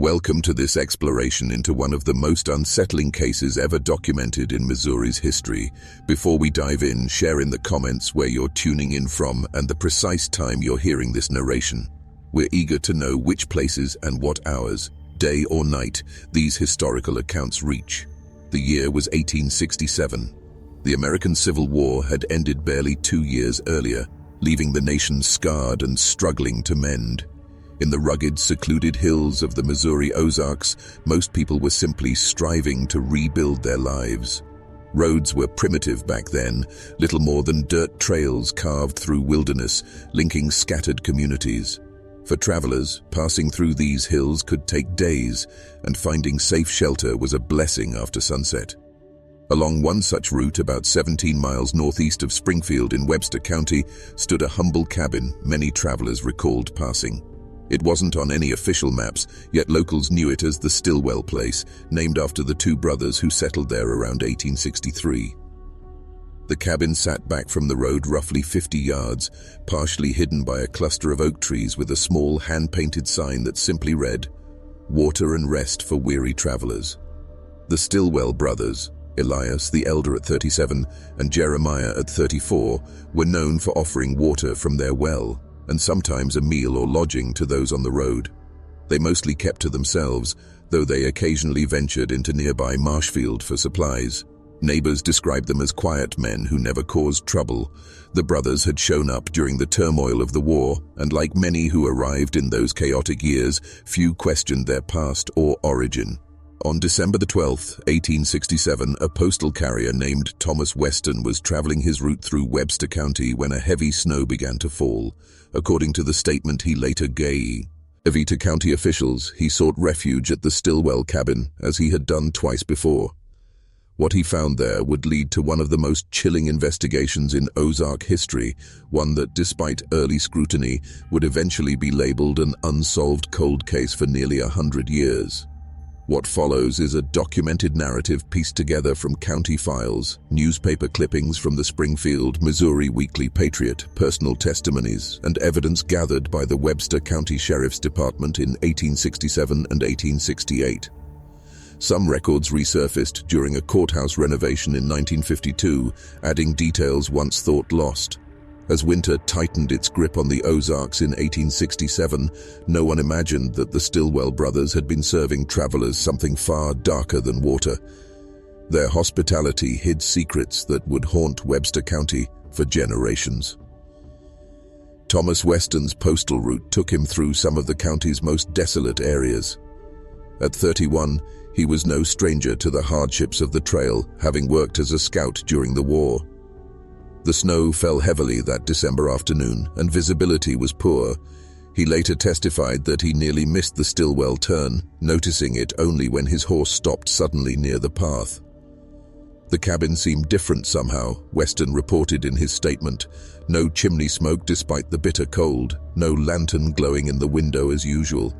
Welcome to this exploration into one of the most unsettling cases ever documented in Missouri's history. Before we dive in, share in the comments where you're tuning in from and the precise time you're hearing this narration. We're eager to know which places and what hours, day or night, these historical accounts reach. The year was 1867. The American Civil War had ended barely 2 years earlier, leaving the nation scarred and struggling to mend. In the rugged, secluded hills of the Missouri Ozarks, most people were simply striving to rebuild their lives. Roads were primitive back then, little more than dirt trails carved through wilderness, linking scattered communities. For travelers, passing through these hills could take days, and finding safe shelter was a blessing after sunset. Along one such route, about 17 miles northeast of Springfield in Webster County, stood a humble cabin many travelers recalled passing. It wasn't on any official maps, yet locals knew it as the Stillwell place, named after the two brothers who settled there around 1863. The cabin sat back from the road roughly 50 yards, partially hidden by a cluster of oak trees with a small hand-painted sign that simply read, "Water and rest for weary travelers." The Stillwell brothers, Elias, the elder at 37, and Jeremiah at 34, were known for offering water from their well, and sometimes a meal or lodging to those on the road. They mostly kept to themselves, though they occasionally ventured into nearby Marshfield for supplies. Neighbors described them as quiet men who never caused trouble. The brothers had shown up during the turmoil of the war, and like many who arrived in those chaotic years, few questioned their past or origin. On December the 12th, 1867, a postal carrier named Thomas Weston was traveling his route through Webster County when a heavy snow began to fall. According to the statement he later gave to county officials, he sought refuge at the Stillwell cabin, as he had done twice before. What he found there would lead to one of the most chilling investigations in Ozark history, one that, despite early scrutiny, would eventually be labeled an unsolved cold case for nearly 100 years. What follows is a documented narrative pieced together from county files, newspaper clippings from the Springfield, Missouri Weekly Patriot, personal testimonies, and evidence gathered by the Webster County Sheriff's Department in 1867 and 1868. Some records resurfaced during a courthouse renovation in 1952, adding details once thought lost. As winter tightened its grip on the Ozarks in 1867, no one imagined that the Stillwell brothers had been serving travelers something far darker than water. Their hospitality hid secrets that would haunt Webster County for generations. Thomas Weston's postal route took him through some of the county's most desolate areas. At 31, he was no stranger to the hardships of the trail, having worked as a scout during the war. The snow fell heavily that December afternoon, and visibility was poor. He later testified that he nearly missed the Stillwell turn, noticing it only when his horse stopped suddenly near the path. The cabin seemed different somehow, Weston reported in his statement. No chimney smoke despite the bitter cold, no lantern glowing in the window as usual.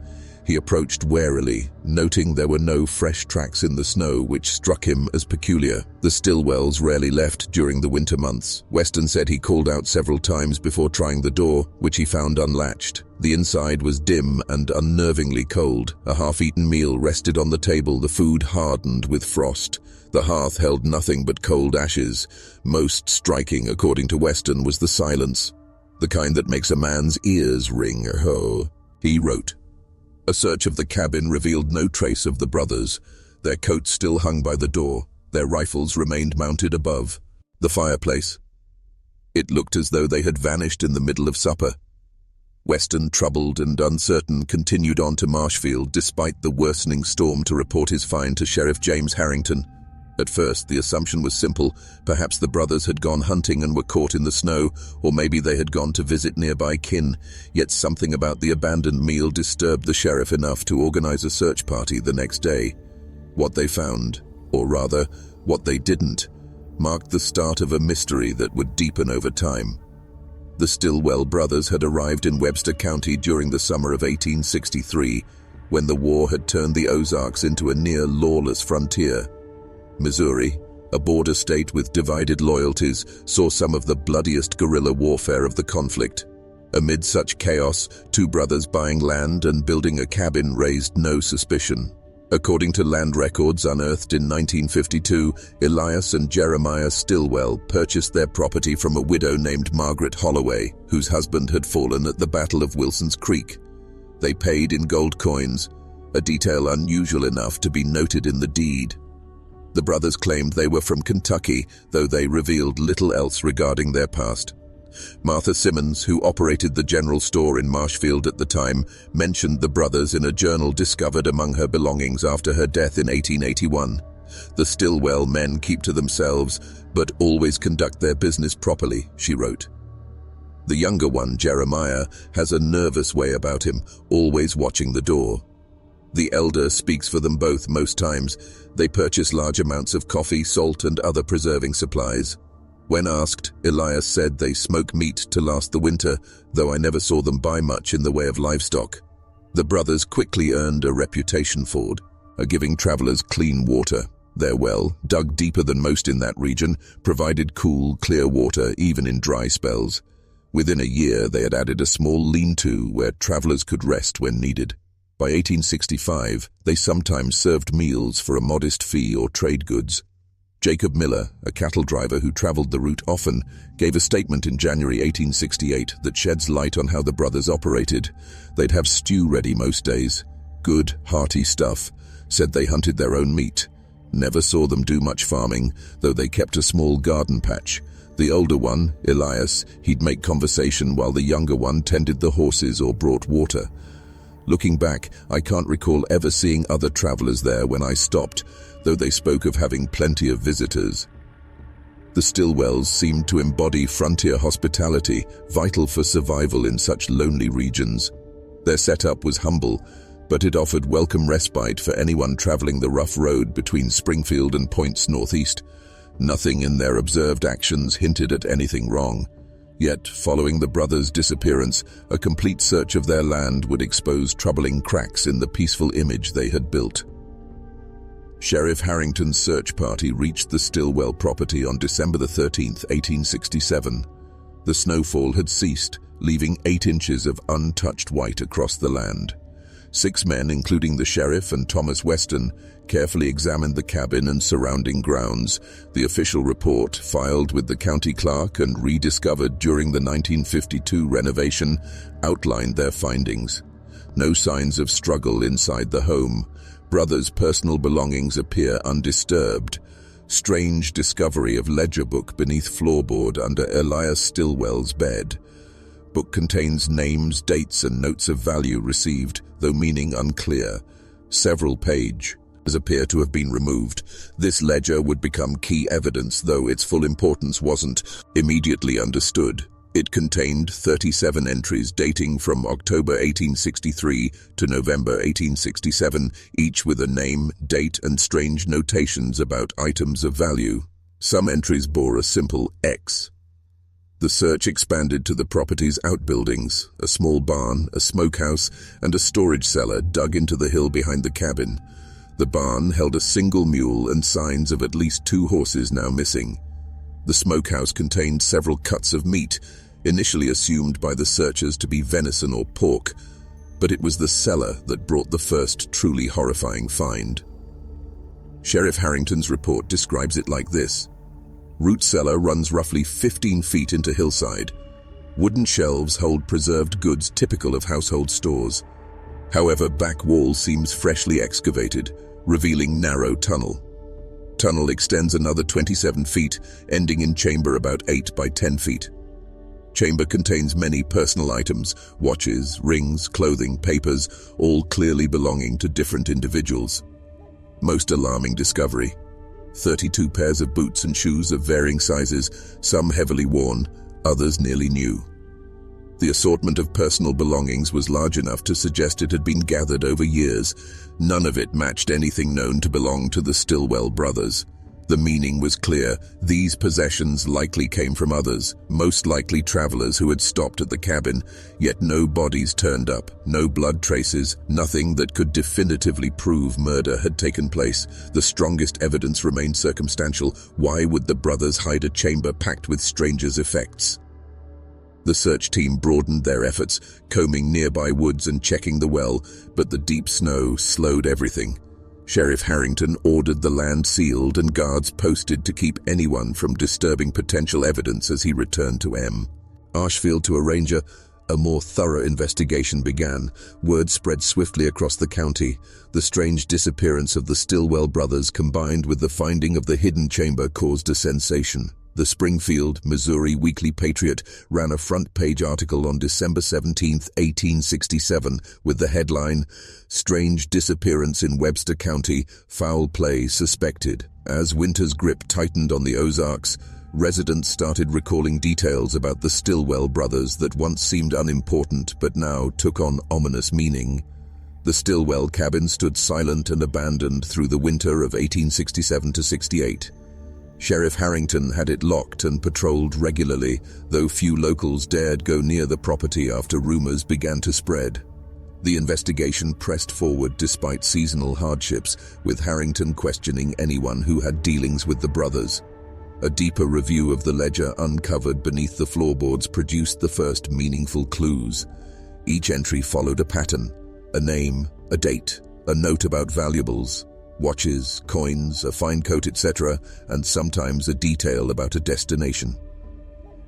He approached warily, noting there were no fresh tracks in the snow, which struck him as peculiar. The Stillwells rarely left during the winter months. Weston said he called out several times before trying the door, which he found unlatched. The inside was dim and unnervingly cold. A half-eaten meal rested on the table, the food hardened with frost. The hearth held nothing but cold ashes. Most striking, according to Weston, was the silence, the kind that makes a man's ears ring. He wrote. A search of the cabin revealed no trace of the brothers. Their coats still hung by the door. Their rifles remained mounted above the fireplace. It looked as though they had vanished in the middle of supper. Weston, troubled and uncertain, continued on to Marshfield despite the worsening storm to report his find to Sheriff James Harrington. At first, the assumption was simple. Perhaps the brothers had gone hunting and were caught in the snow, or maybe they had gone to visit nearby kin. Yet something about the abandoned meal disturbed the sheriff enough to organize a search party the next day. What they found, or rather, what they didn't, marked the start of a mystery that would deepen over time. The Stillwell brothers had arrived in Webster County during the summer of 1863, when the war had turned the Ozarks into a near-lawless frontier. Missouri, a border state with divided loyalties, saw some of the bloodiest guerrilla warfare of the conflict. Amid such chaos, two brothers buying land and building a cabin raised no suspicion. According to land records unearthed in 1952, Elias and Jeremiah Stilwell purchased their property from a widow named Margaret Holloway, whose husband had fallen at the Battle of Wilson's Creek. They paid in gold coins, a detail unusual enough to be noted in the deed. The brothers claimed they were from Kentucky, though they revealed little else regarding their past. Martha Simmons, who operated the general store in Marshfield at the time, mentioned the brothers in a journal discovered among her belongings after her death in 1881. The Stilwell men keep to themselves, but always conduct their business properly, she wrote. The younger one, Jeremiah, has a nervous way about him, always watching the door. The elder speaks for them both most times. They purchase large amounts of coffee, salt, and other preserving supplies. When asked, Elias said they smoke meat to last the winter, though I never saw them buy much in the way of livestock. The brothers quickly earned a reputation for giving travelers clean water. Their well, dug deeper than most in that region, provided cool, clear water even in dry spells. Within a year, they had added a small lean-to where travelers could rest when needed. By 1865, they sometimes served meals for a modest fee or trade goods. Jacob Miller, a cattle driver who traveled the route often, gave a statement in January 1868 that sheds light on how the brothers operated. They'd have stew ready most days. Good, hearty stuff. Said they hunted their own meat. Never saw them do much farming, though they kept a small garden patch. The older one, Elias, he'd make conversation while the younger one tended the horses or brought water. Looking back, I can't recall ever seeing other travelers there when I stopped, though they spoke of having plenty of visitors. The Stilwells seemed to embody frontier hospitality, vital for survival in such lonely regions. Their setup was humble, but it offered welcome respite for anyone traveling the rough road between Springfield and Point's northeast. Nothing in their observed actions hinted at anything wrong. Yet, following the brothers' disappearance, a complete search of their land would expose troubling cracks in the peaceful image they had built. Sheriff Harrington's search party reached the Stilwell property on December 13, 1867. The snowfall had ceased, leaving 8 inches of untouched white across the land. 6 men, including the sheriff and Thomas Weston, carefully examined the cabin and surrounding grounds. The official report, filed with the county clerk and rediscovered during the 1952 renovation, outlined their findings. No signs of struggle inside the home. Brothers' personal belongings appear undisturbed. Strange discovery of ledger book beneath floorboard under Elias Stilwell's bed. Book contains names, dates, and notes of value received, though meaning unclear. Several pages appear to have been removed. This ledger would become key evidence, though its full importance wasn't immediately understood. It contained 37 entries dating from October 1863 to November 1867, each with a name, date, and strange notations about items of value. Some entries bore a simple X. The search expanded to the property's outbuildings, a small barn, a smokehouse, and a storage cellar dug into the hill behind the cabin. The barn held a single mule and signs of at least 2 horses now missing. The smokehouse contained several cuts of meat, initially assumed by the searchers to be venison or pork, but it was the cellar that brought the first truly horrifying find. Sheriff Harrington's report describes it like this. Root cellar runs roughly 15 feet into hillside. Wooden shelves hold preserved goods typical of household stores. However, back wall seems freshly excavated, revealing narrow tunnel. Tunnel extends another 27 feet, ending in chamber about 8 by 10 feet. Chamber contains many personal items, watches, rings, clothing, papers, all clearly belonging to different individuals. Most alarming discovery. 32 pairs of boots and shoes of varying sizes, some heavily worn, others nearly new. The assortment of personal belongings was large enough to suggest it had been gathered over years. None of it matched anything known to belong to the Stilwell brothers. The meaning was clear. These possessions likely came from others, most likely travelers who had stopped at the cabin, yet no bodies turned up, no blood traces, nothing that could definitively prove murder had taken place. The strongest evidence remained circumstantial. Why would the brothers hide a chamber packed with strangers' effects? The search team broadened their efforts, combing nearby woods and checking the well, but the deep snow slowed everything. Sheriff Harrington ordered the land sealed and guards posted to keep anyone from disturbing potential evidence as he returned to Ashfield to a ranger. A more thorough investigation began. Word spread swiftly across the county. The strange disappearance of the Stillwell brothers combined with the finding of the hidden chamber caused a sensation. The Springfield, Missouri Weekly Patriot ran a front-page article on December 17, 1867, with the headline, "Strange Disappearance in Webster County, Foul Play Suspected." As winter's grip tightened on the Ozarks, residents started recalling details about the Stillwell brothers that once seemed unimportant but now took on ominous meaning. The Stillwell cabin stood silent and abandoned through the winter of 1867 to 68. Sheriff Harrington had it locked and patrolled regularly, though few locals dared go near the property after rumors began to spread. The investigation pressed forward despite seasonal hardships, with Harrington questioning anyone who had dealings with the brothers. A deeper review of the ledger uncovered beneath the floorboards produced the first meaningful clues. Each entry followed a pattern: a name, a date, a note about valuables, watches, coins, a fine coat, etc., and sometimes a detail about a destination.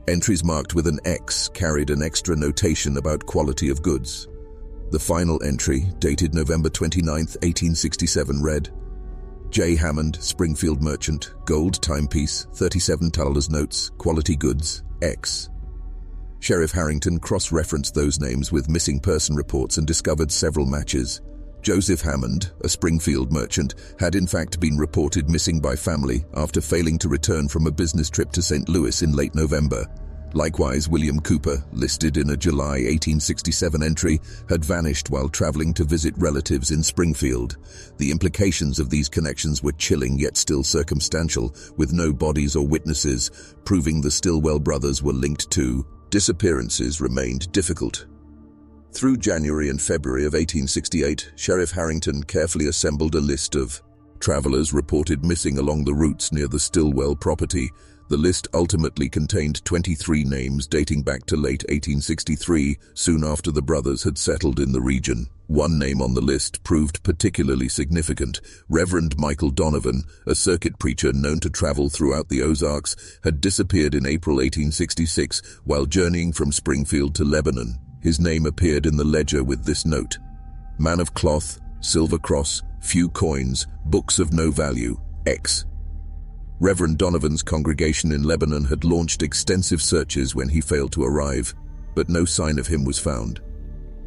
Entries marked with an X carried an extra notation about quality of goods. The final entry, dated November 29, 1867, read, J. Hammond, Springfield merchant, gold timepiece, $37 notes, quality goods, X. Sheriff Harrington cross-referenced those names with missing person reports and discovered several matches. Joseph Hammond, a Springfield merchant, had in fact been reported missing by family after failing to return from a business trip to St. Louis in late November. Likewise, William Cooper, listed in a July 1867 entry, had vanished while traveling to visit relatives in Springfield. The implications of these connections were chilling yet still circumstantial, with no bodies or witnesses, proving the Stillwell brothers were linked to. Disappearances remained difficult. Through January and February of 1868, Sheriff Harrington carefully assembled a list of travelers reported missing along the routes near the Stillwell property. The list ultimately contained 23 names dating back to late 1863, soon after the brothers had settled in the region. One name on the list proved particularly significant. Reverend Michael Donovan, a circuit preacher known to travel throughout the Ozarks, had disappeared in April 1866 while journeying from Springfield to Lebanon. His name appeared in the ledger with this note: man of cloth, silver cross, few coins, books of no value, X. Reverend Donovan's congregation in Lebanon had launched extensive searches when he failed to arrive, but no sign of him was found.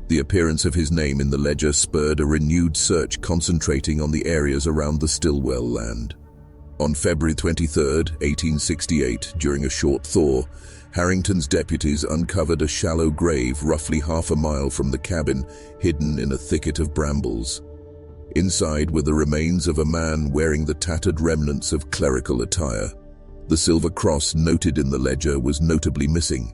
The appearance of his name in the ledger spurred a renewed search concentrating on the areas around the Stillwell land. On February 23, 1868, during a short thaw, Harrington's deputies uncovered a shallow grave roughly half a mile from the cabin, hidden in a thicket of brambles. Inside were the remains of a man wearing the tattered remnants of clerical attire. The silver cross noted in the ledger was notably missing.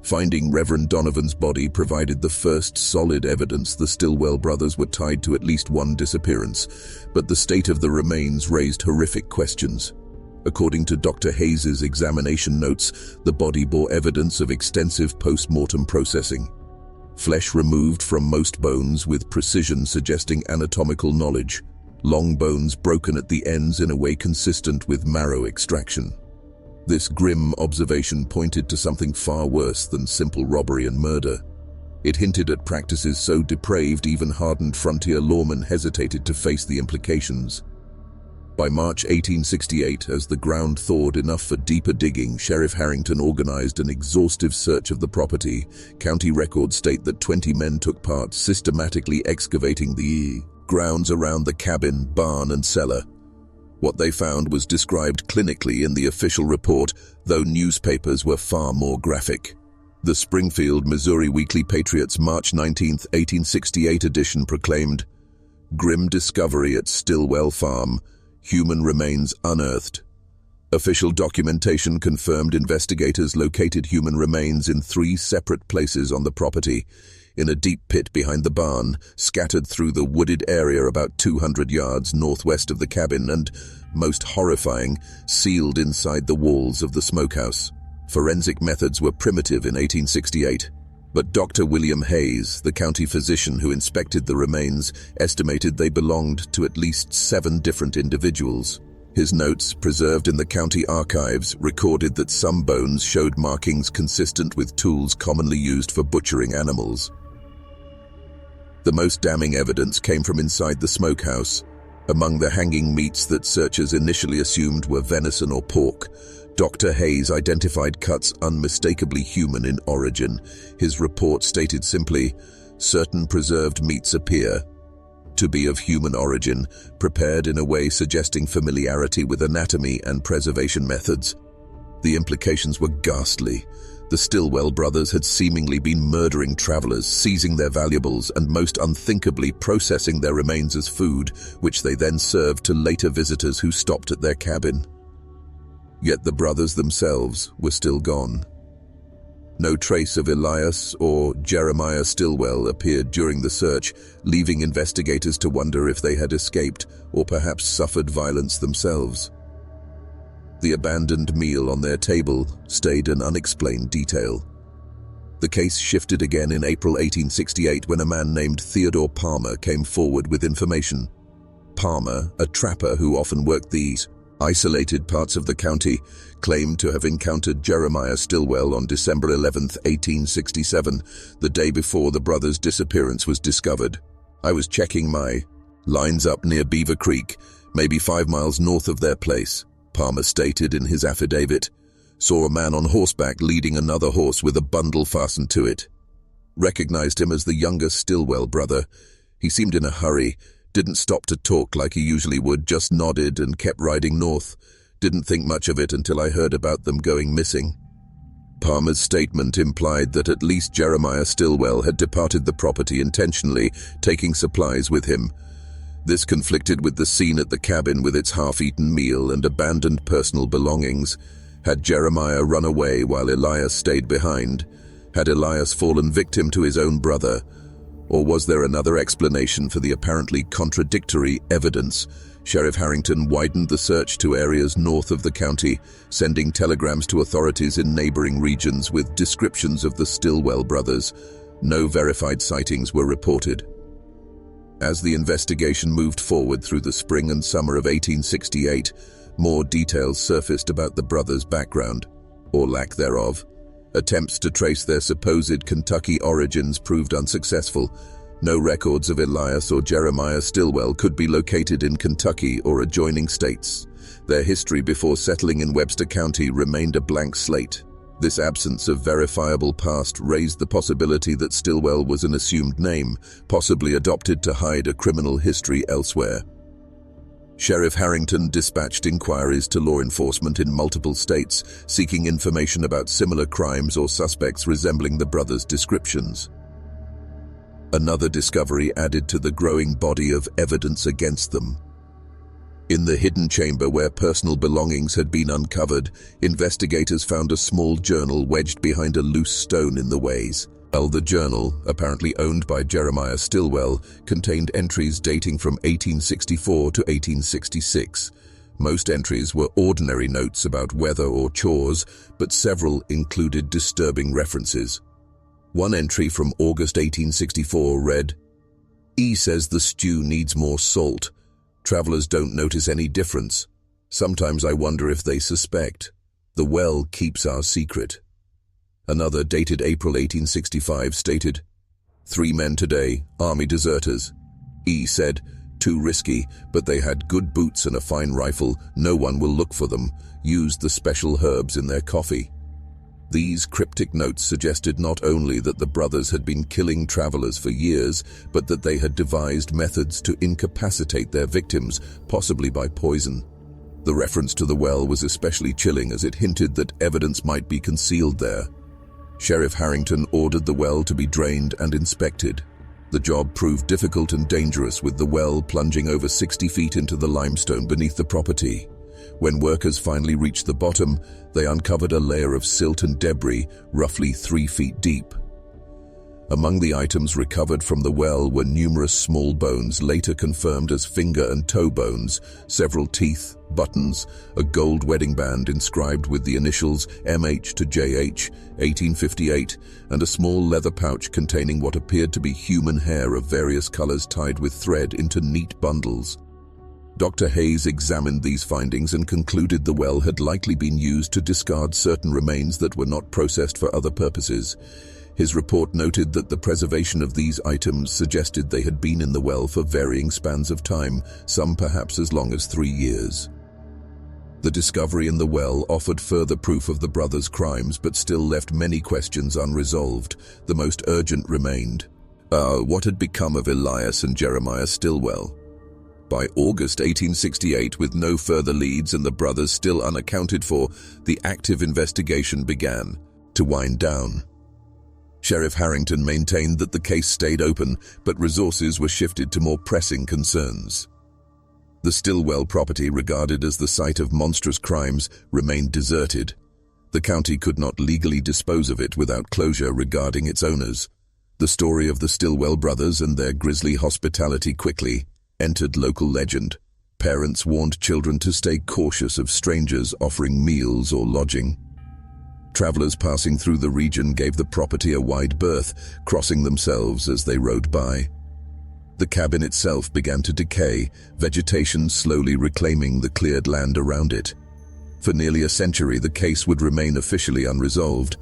Finding Reverend Donovan's body provided the first solid evidence the Stillwell brothers were tied to at least one disappearance, but the state of the remains raised horrific questions. According to Dr. Hayes's examination notes, the body bore evidence of extensive post-mortem processing. Flesh removed from most bones with precision suggesting anatomical knowledge. Long bones broken at the ends in a way consistent with marrow extraction. This grim observation pointed to something far worse than simple robbery and murder. It hinted at practices so depraved even hardened frontier lawmen hesitated to face the implications. By March 1868, as the ground thawed enough for deeper digging, Sheriff Harrington organized an exhaustive search of the property. County records state that 20 men took part, systematically excavating the grounds around the cabin, barn, and cellar. What they found was described clinically in the official report, though newspapers were far more graphic. The Springfield, Missouri Weekly Patriot's March 19, 1868 edition proclaimed, "Grim discovery at Stillwell Farm. Human remains unearthed." Official documentation confirmed investigators located human remains in 3 separate places on the property: in a deep pit behind the barn, scattered through the wooded area about 200 yards northwest of the cabin, and, most horrifying, sealed inside the walls of the smokehouse. Forensic methods were primitive in 1868, but Dr. William Hayes, the county physician who inspected the remains, estimated they belonged to at least 7 different individuals. His notes, preserved in the county archives, recorded that some bones showed markings consistent with tools commonly used for butchering animals. The most damning evidence came from inside the smokehouse. Among the hanging meats that searchers initially assumed were venison or pork, Dr. Hayes identified cuts unmistakably human in origin. His report stated simply, "Certain preserved meats appear to be of human origin, prepared in a way suggesting familiarity with anatomy and preservation methods." The implications were ghastly. The Stillwell brothers had seemingly been murdering travelers, seizing their valuables, and most unthinkably processing their remains as food, which they then served to later visitors who stopped at their cabin. Yet the brothers themselves were still gone. No trace of Elias or Jeremiah Stillwell appeared during the search, leaving investigators to wonder if they had escaped or perhaps suffered violence themselves. The abandoned meal on their table stayed an unexplained detail. The case shifted again in April 1868 when a man named Theodore Palmer came forward with information. Palmer, a trapper who often worked these isolated parts of the county, claimed to have encountered Jeremiah Stillwell on December 11, 1867, the day before the brothers' disappearance was discovered. "I was checking my lines up near Beaver Creek, maybe 5 miles north of their place," Palmer stated in his affidavit. "Saw a man on horseback leading another horse with a bundle fastened to it. Recognized him as the younger Stillwell brother. He seemed in a hurry, didn't stop to talk like he usually would, just nodded and kept riding north. Didn't think much of it until I heard about them going missing." Palmer's statement implied that at least Jeremiah Stillwell had departed the property intentionally, taking supplies with him. This conflicted with the scene at the cabin with its half-eaten meal and abandoned personal belongings. Had Jeremiah run away while Elias stayed behind? Had Elias fallen victim to his own brother? Or was there another explanation for the apparently contradictory evidence? Sheriff Harrington widened the search to areas north of the county, sending telegrams to authorities in neighboring regions with descriptions of the Stillwell brothers. No verified sightings were reported. As the investigation moved forward through the spring and summer of 1868, more details surfaced about the brothers' background, or lack thereof. Attempts to trace their supposed Kentucky origins proved unsuccessful. No records of Elias or Jeremiah Stillwell could be located in Kentucky or adjoining states. Their history before settling in Webster County remained a blank slate. This absence of verifiable past raised the possibility that Stillwell was an assumed name, possibly adopted to hide a criminal history elsewhere. Sheriff Harrington dispatched inquiries to law enforcement in multiple states, seeking information about similar crimes or suspects resembling the brothers' descriptions. Another discovery added to the growing body of evidence against them. In the hidden chamber where personal belongings had been uncovered, investigators found a small journal wedged behind a loose stone in the ways. The journal, apparently owned by Jeremiah Stillwell, contained entries dating from 1864 to 1866. Most entries were ordinary notes about weather or chores, but several included disturbing references. One entry from August 1864 read, "E says the stew needs more salt. Travelers don't notice any difference. Sometimes I wonder if they suspect. The well keeps our secret." Another, dated April 1865, stated, "3 men today, Army deserters. E said, too risky, but they had good boots and a fine rifle. No one will look for them. Used the special herbs in their coffee." These cryptic notes suggested not only that the brothers had been killing travelers for years, but that they had devised methods to incapacitate their victims, possibly by poison. The reference to the well was especially chilling as it hinted that evidence might be concealed there. Sheriff Harrington ordered the well to be drained and inspected. The job proved difficult and dangerous, with the well plunging over 60 feet into the limestone beneath the property. When workers finally reached the bottom, they uncovered a layer of silt and debris roughly 3 feet deep. Among the items recovered from the well were numerous small bones later confirmed as finger and toe bones, several teeth, buttons, a gold wedding band inscribed with the initials MH to JH, 1858, and a small leather pouch containing what appeared to be human hair of various colors tied with thread into neat bundles. Dr. Hayes examined these findings and concluded the well had likely been used to discard certain remains that were not processed for other purposes. His report noted that the preservation of these items suggested they had been in the well for varying spans of time, some perhaps as long as 3 years. The discovery in the well offered further proof of the brothers' crimes but still left many questions unresolved. The most urgent remained. What had become of Elias and Jeremiah Stilwell? By August 1868, with no further leads and the brothers still unaccounted for, the active investigation began to wind down. Sheriff Harrington maintained that the case stayed open, but resources were shifted to more pressing concerns. The Stilwell property, regarded as the site of monstrous crimes, remained deserted. The county could not legally dispose of it without closure regarding its owners. The story of the Stilwell brothers and their grisly hospitality quickly entered local legend. Parents warned children to stay cautious of strangers offering meals or lodging. Travelers passing through the region gave the property a wide berth, crossing themselves as they rode by. The cabin itself began to decay, vegetation slowly reclaiming the cleared land around it. For nearly a century, the case would remain officially unresolved,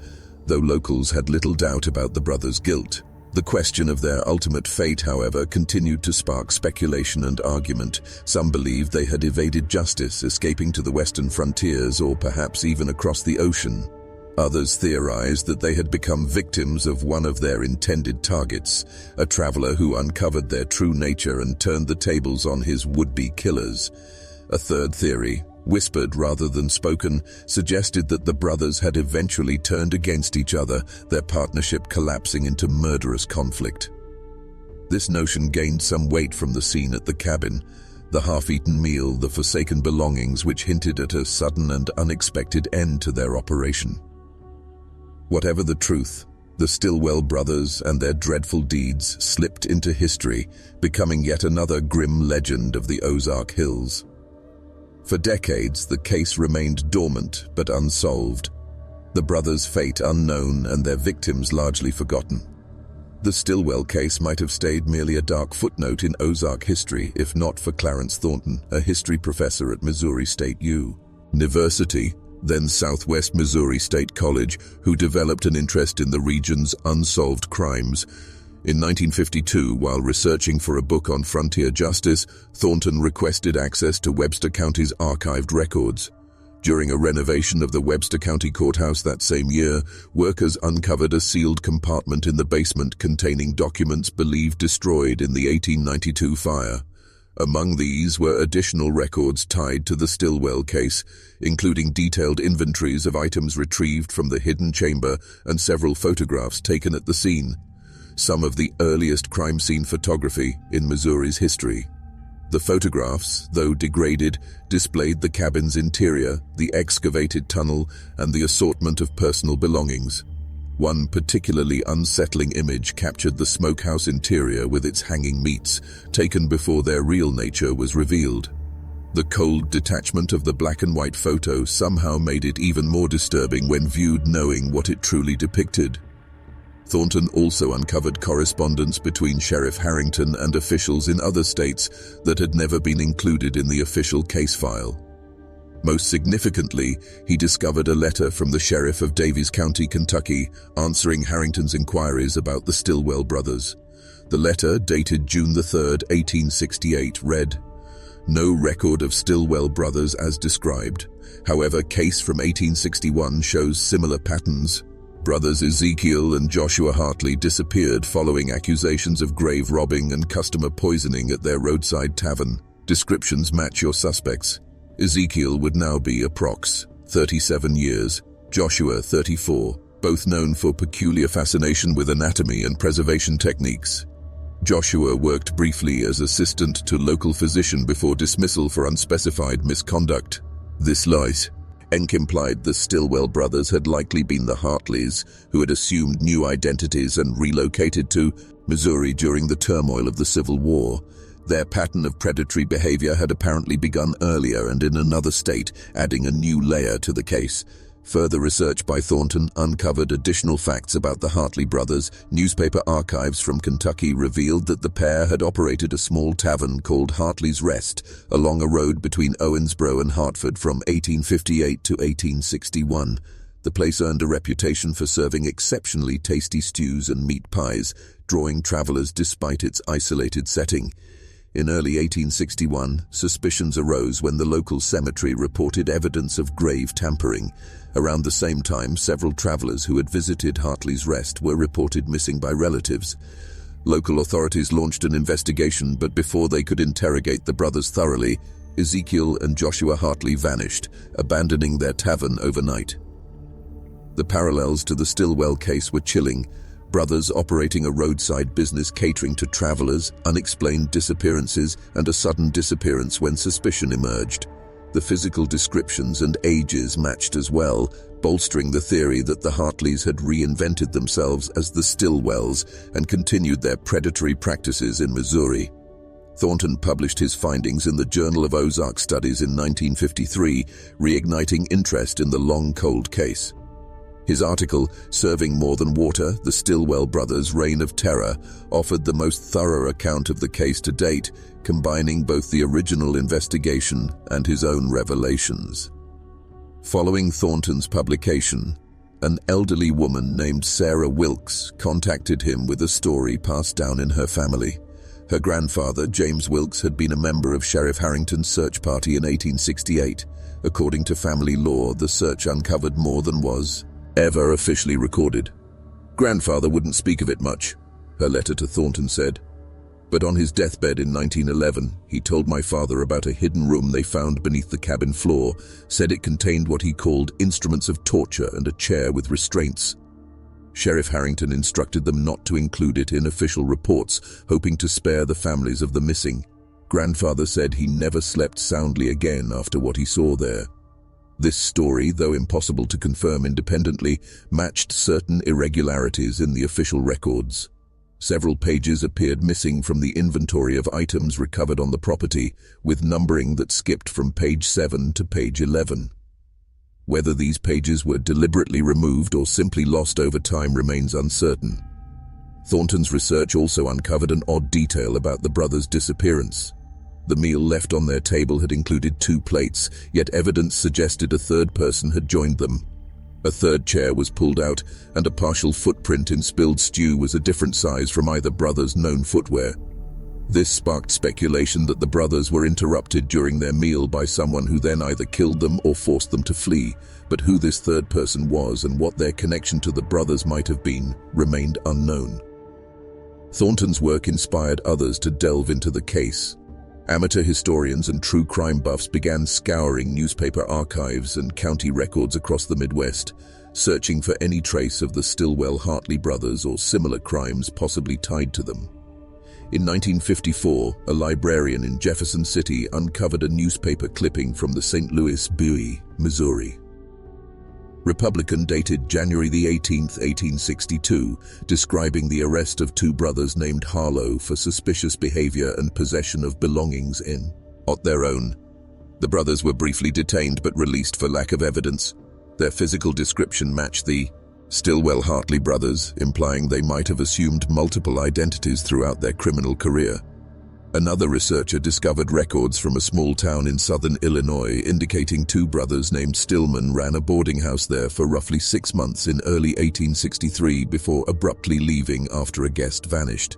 though locals had little doubt about the brothers' guilt. The question of their ultimate fate, however, continued to spark speculation and argument. Some believed they had evaded justice, escaping to the western frontiers or perhaps even across the ocean. Others theorized that they had become victims of one of their intended targets, a traveler who uncovered their true nature and turned the tables on his would-be killers. A third theory, whispered rather than spoken, suggested that the brothers had eventually turned against each other, their partnership collapsing into murderous conflict. This notion gained some weight from the scene at the cabin, the half-eaten meal, the forsaken belongings which hinted at a sudden and unexpected end to their operation. Whatever the truth, the Stilwell brothers and their dreadful deeds slipped into history, becoming yet another grim legend of the Ozark Hills. For decades, the case remained dormant but unsolved, the brothers' fate unknown and their victims largely forgotten. The Stilwell case might have stayed merely a dark footnote in Ozark history if not for Clarence Thornton, a history professor at Missouri State University, then Southwest Missouri State College, who developed an interest in the region's unsolved crimes. In 1952, while researching for a book on frontier justice, Thornton requested access to Webster County's archived records. During a renovation of the Webster County Courthouse that same year, workers uncovered a sealed compartment in the basement containing documents believed destroyed in the 1892 fire. Among these were additional records tied to the Stilwell case, including detailed inventories of items retrieved from the hidden chamber and several photographs taken at the scene, some of the earliest crime scene photography in Missouri's history. The photographs, though degraded, displayed the cabin's interior, the excavated tunnel, and the assortment of personal belongings. One particularly unsettling image captured the smokehouse interior with its hanging meats, taken before their real nature was revealed. The cold detachment of the black and white photo somehow made it even more disturbing when viewed knowing what it truly depicted. Thornton also uncovered correspondence between Sheriff Harrington and officials in other states that had never been included in the official case file. Most significantly, he discovered a letter from the sheriff of Daviess County, Kentucky, answering Harrington's inquiries about the Stilwell brothers. The letter, dated June 3, 1868, read, "No record of Stilwell brothers as described. However, case from 1861 shows similar patterns. Brothers Ezekiel and Joshua Hartley disappeared following accusations of grave robbing and customer poisoning at their roadside tavern. Descriptions match your suspects. Ezekiel would now be approx. 37 years, Joshua 34, both known for peculiar fascination with anatomy and preservation techniques. Joshua worked briefly as assistant to local physician before dismissal for unspecified misconduct. This lies. Enck implied the Stillwell brothers had likely been the Hartleys, who had assumed new identities and relocated to Missouri during the turmoil of the Civil War. Their pattern of predatory behavior had apparently begun earlier and in another state, adding a new layer to the case. Further research by Thornton uncovered additional facts about the Hartley brothers. Newspaper archives from Kentucky revealed that the pair had operated a small tavern called Hartley's Rest along a road between Owensboro and Hartford from 1858 to 1861. The place earned a reputation for serving exceptionally tasty stews and meat pies, drawing travelers despite its isolated setting. In early 1861, suspicions arose when the local cemetery reported evidence of grave tampering. Around the same time, several travelers who had visited Hartley's Rest were reported missing by relatives. Local authorities launched an investigation, but before they could interrogate the brothers thoroughly, Ezekiel and Joshua Hartley vanished, abandoning their tavern overnight. The parallels to the Stillwell case were chilling. Brothers operating a roadside business catering to travelers, unexplained disappearances, and a sudden disappearance when suspicion emerged. The physical descriptions and ages matched as well, bolstering the theory that the Hartleys had reinvented themselves as the Stillwells and continued their predatory practices in Missouri. Thornton published his findings in the Journal of Ozarks Studies in 1953, reigniting interest in the long cold case. His article, Serving More Than Water, The Stillwell Brothers' Reign of Terror, offered the most thorough account of the case to date, combining both the original investigation and his own revelations. Following Thornton's publication, an elderly woman named Sarah Wilkes contacted him with a story passed down in her family. Her grandfather, James Wilkes, had been a member of Sheriff Harrington's search party in 1868. According to family law, the search uncovered more than was ever officially recorded. Grandfather wouldn't speak of it much, her letter to Thornton said. But on his deathbed in 1911, he told my father about a hidden room they found beneath the cabin floor, said it contained what he called instruments of torture and a chair with restraints. Sheriff Harrington instructed them not to include it in official reports, hoping to spare the families of the missing. Grandfather said he never slept soundly again after what he saw there. This story, though impossible to confirm independently, matched certain irregularities in the official records. Several pages appeared missing from the inventory of items recovered on the property, with numbering that skipped from page 7 to page 11. Whether these pages were deliberately removed or simply lost over time remains uncertain. Thornton's research also uncovered an odd detail about the brothers' disappearance. The meal left on their table had included 2 plates, yet evidence suggested a third person had joined them. A third chair was pulled out, and a partial footprint in spilled stew was a different size from either brother's known footwear. This sparked speculation that the brothers were interrupted during their meal by someone who then either killed them or forced them to flee, but who this third person was and what their connection to the brothers might have been remained unknown. Thornton's work inspired others to delve into the case. Amateur historians and true crime buffs began scouring newspaper archives and county records across the Midwest, searching for any trace of the Stillwell Hartley brothers or similar crimes possibly tied to them. In 1954, a librarian in Jefferson City uncovered a newspaper clipping from the St. Louis Buoy, Missouri. Republican, dated January 18, 1862, describing the arrest of 2 brothers named Harlow for suspicious behavior and possession of belongings in their own. The brothers were briefly detained but released for lack of evidence. Their physical description matched the Stillwell Hartley brothers, implying they might have assumed multiple identities throughout their criminal career. Another researcher discovered records from a small town in southern Illinois indicating 2 brothers named Stillman ran a boarding house there for roughly 6 months in early 1863 before abruptly leaving after a guest vanished.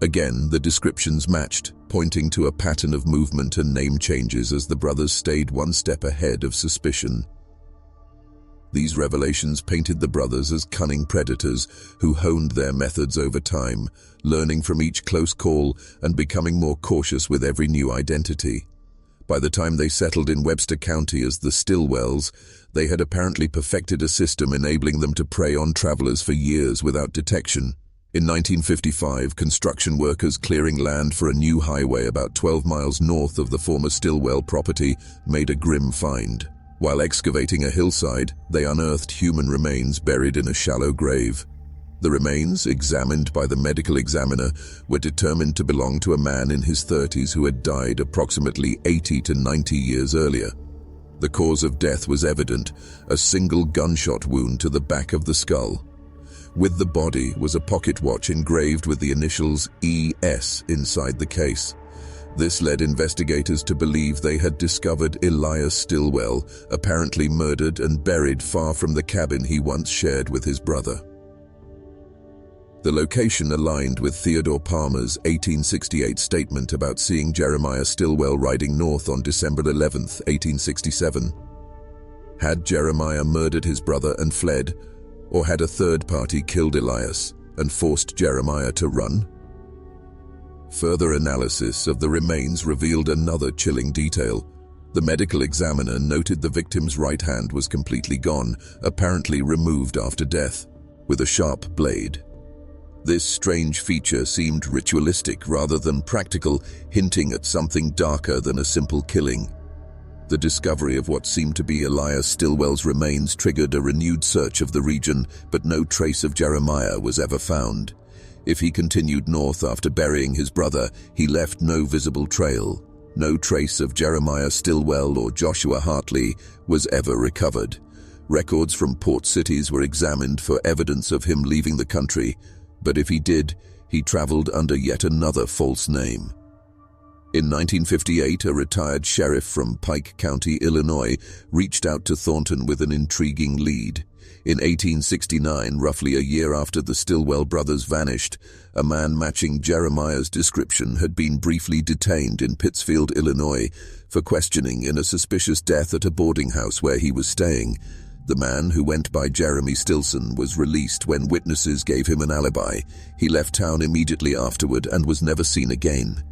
Again, the descriptions matched, pointing to a pattern of movement and name changes as the brothers stayed one step ahead of suspicion. These revelations painted the brothers as cunning predators who honed their methods over time, learning from each close call and becoming more cautious with every new identity. By the time they settled in Webster County as the Stillwells, they had apparently perfected a system enabling them to prey on travelers for years without detection. In 1955, construction workers clearing land for a new highway about 12 miles north of the former Stillwell property made a grim find. While excavating a hillside, they unearthed human remains buried in a shallow grave. The remains, examined by the medical examiner, were determined to belong to a man in his 30s who had died approximately 80 to 90 years earlier. The cause of death was evident, a single gunshot wound to the back of the skull. With the body was a pocket watch engraved with the initials ES inside the case. This led investigators to believe they had discovered Elias Stilwell, apparently murdered and buried far from the cabin he once shared with his brother. The location aligned with Theodore Palmer's 1868 statement about seeing Jeremiah Stilwell riding north on December 11, 1867. Had Jeremiah murdered his brother and fled, or had a third party killed Elias and forced Jeremiah to run? Further analysis of the remains revealed another chilling detail. The medical examiner noted the victim's right hand was completely gone, apparently removed after death, with a sharp blade. This strange feature seemed ritualistic rather than practical, hinting at something darker than a simple killing. The discovery of what seemed to be Elias Stilwell's remains triggered a renewed search of the region, but no trace of Jeremiah was ever found. If he continued north after burying his brother, he left no visible trail. No trace of Jeremiah Stilwell or Joshua Hartley was ever recovered. Records from port cities were examined for evidence of him leaving the country, but if he did, he traveled under yet another false name. In 1958, a retired sheriff from Pike County, Illinois, reached out to Thornton with an intriguing lead. In 1869, roughly a year after the Stilwell brothers vanished, a man matching Jeremiah's description had been briefly detained in Pittsfield, Illinois, for questioning in a suspicious death at a boarding house where he was staying. The man, who went by Jeremy Stilson, was released when witnesses gave him an alibi. He left town immediately afterward and was never seen again.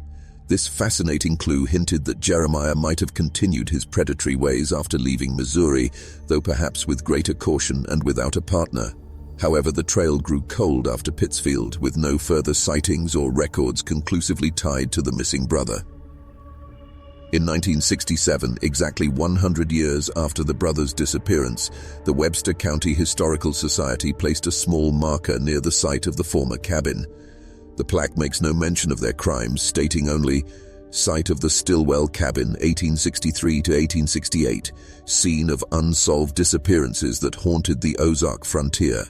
This fascinating clue hinted that Jeremiah might have continued his predatory ways after leaving Missouri, though perhaps with greater caution and without a partner. However, the trail grew cold after Pittsfield, with no further sightings or records conclusively tied to the missing brother. In 1967, exactly 100 years after the brothers' disappearance, the Webster County Historical Society placed a small marker near the site of the former cabin. The plaque makes no mention of their crimes, stating only, "Site of the Stilwell Cabin, 1863 to 1868, scene of unsolved disappearances that haunted the Ozark frontier."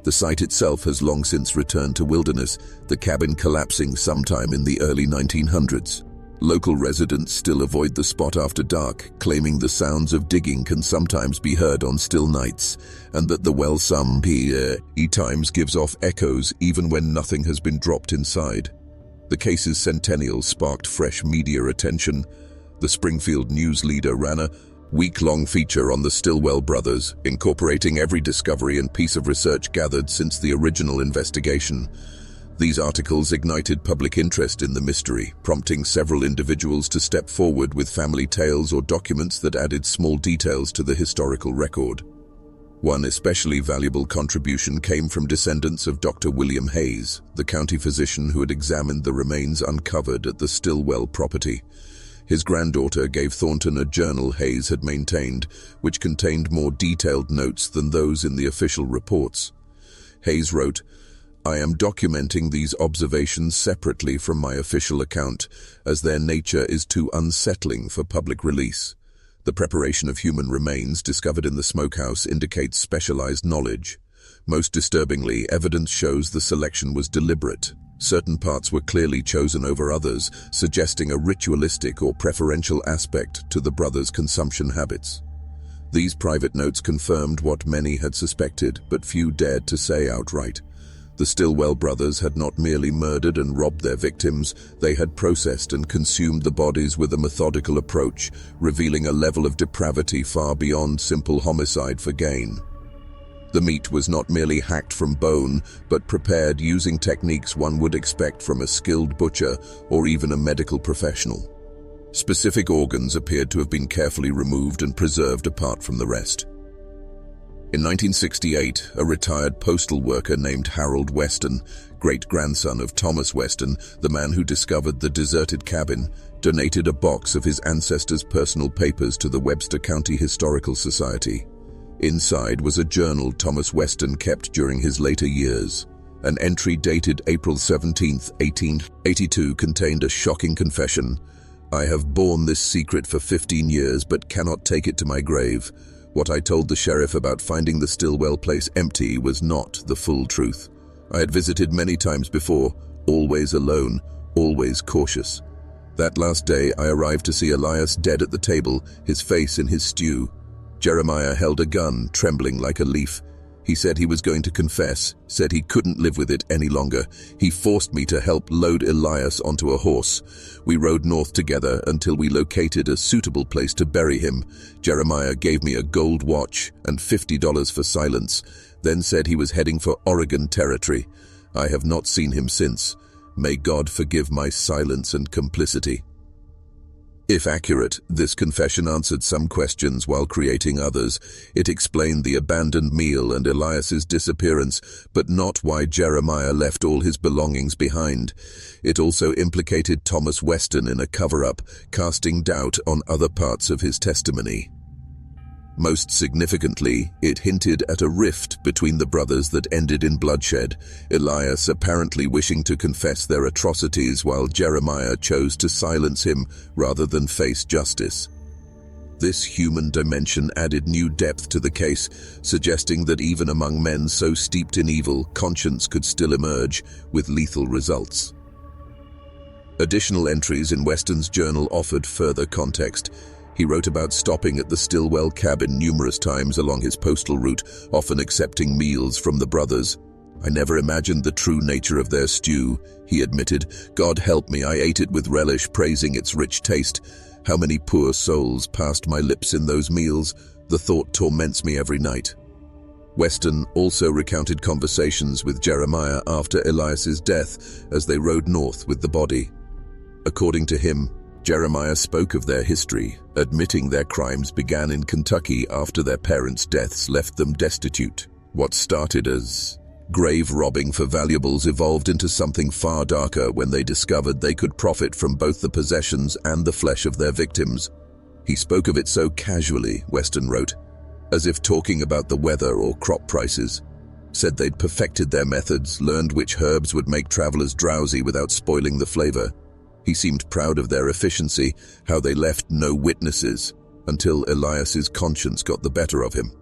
The site itself has long since returned to wilderness, the cabin collapsing sometime in the early 1900s. Local residents still avoid the spot after dark, claiming the sounds of digging can sometimes be heard on still nights, and that the well times gives off echoes even when nothing has been dropped inside. The case's centennial sparked fresh media attention. The Springfield News Leader ran a week-long feature on the Stilwell brothers, incorporating every discovery and piece of research gathered since the original investigation. These articles ignited public interest in the mystery, prompting several individuals to step forward with family tales or documents that added small details to the historical record. One especially valuable contribution came from descendants of Dr. William Hayes, the county physician who had examined the remains uncovered at the Stilwell property. His granddaughter gave Thornton a journal Hayes had maintained, which contained more detailed notes than those in the official reports. Hayes wrote, "I am documenting these observations separately from my official account, as their nature is too unsettling for public release. The preparation of human remains discovered in the smokehouse indicates specialized knowledge. Most disturbingly, evidence shows the selection was deliberate. Certain parts were clearly chosen over others, suggesting a ritualistic or preferential aspect to the brothers' consumption habits." These private notes confirmed what many had suspected, but few dared to say outright. The Stilwell brothers had not merely murdered and robbed their victims, they had processed and consumed the bodies with a methodical approach, revealing a level of depravity far beyond simple homicide for gain. The meat was not merely hacked from bone, but prepared using techniques one would expect from a skilled butcher or even a medical professional. Specific organs appeared to have been carefully removed and preserved apart from the rest. In 1968, a retired postal worker named Harold Weston, great-grandson of Thomas Weston, the man who discovered the deserted cabin, donated a box of his ancestors' personal papers to the Webster County Historical Society. Inside was a journal Thomas Weston kept during his later years. An entry dated April 17, 1882 contained a shocking confession. "I have borne this secret for 15 years but cannot take it to my grave. What I told the sheriff about finding the Stillwell place empty was not the full truth. I had visited many times before, always alone, always cautious. That last day I arrived to see Elias dead at the table, his face in his stew. Jeremiah held a gun, trembling like a leaf. He said he was going to confess, said he couldn't live with it any longer. He forced me to help load Elias onto a horse. We rode north together until we located a suitable place to bury him. Jeremiah gave me a gold watch and $50 for silence, then said he was heading for Oregon Territory. I have not seen him since. May God forgive my silence and complicity." If accurate, this confession answered some questions while creating others. It explained the abandoned meal and Elias's disappearance, but not why Jeremiah left all his belongings behind. It also implicated Thomas Weston in a cover-up, casting doubt on other parts of his testimony. Most significantly, it hinted at a rift between the brothers that ended in bloodshed, Elias apparently wishing to confess their atrocities while Jeremiah chose to silence him rather than face justice. This human dimension added new depth to the case, suggesting that even among men so steeped in evil, conscience could still emerge, with lethal results. Additional entries in Weston's journal offered further context. He wrote about stopping at the Stillwell cabin numerous times along his postal route, often accepting meals from the brothers. "I never imagined the true nature of their stew," he admitted. "God help me, I ate it with relish, praising its rich taste. How many poor souls passed my lips in those meals? The thought torments me every night." Weston also recounted conversations with Jeremiah after Elias's death as they rode north with the body. According to him, Jeremiah spoke of their history, admitting their crimes began in Kentucky after their parents' deaths left them destitute. What started as grave robbing for valuables evolved into something far darker when they discovered they could profit from both the possessions and the flesh of their victims. He spoke of it so casually, Weston wrote, as if talking about the weather or crop prices. Said they'd perfected their methods, learned which herbs would make travelers drowsy without spoiling the flavor. He seemed proud of their efficiency, how they left no witnesses, until Elias's conscience got the better of him.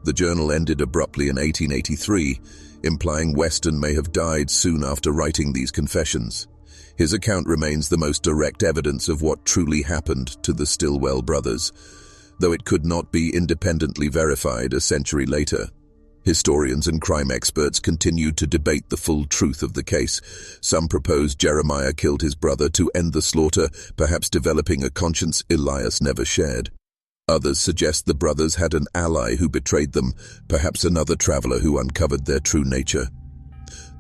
The journal ended abruptly in 1883, implying Weston may have died soon after writing these confessions. His account remains the most direct evidence of what truly happened to the Stillwell brothers, though it could not be independently verified a century later. Historians and crime experts continued to debate the full truth of the case. Some proposed Jeremiah killed his brother to end the slaughter, perhaps developing a conscience Elias never shared. Others suggest the brothers had an ally who betrayed them, perhaps another traveler who uncovered their true nature.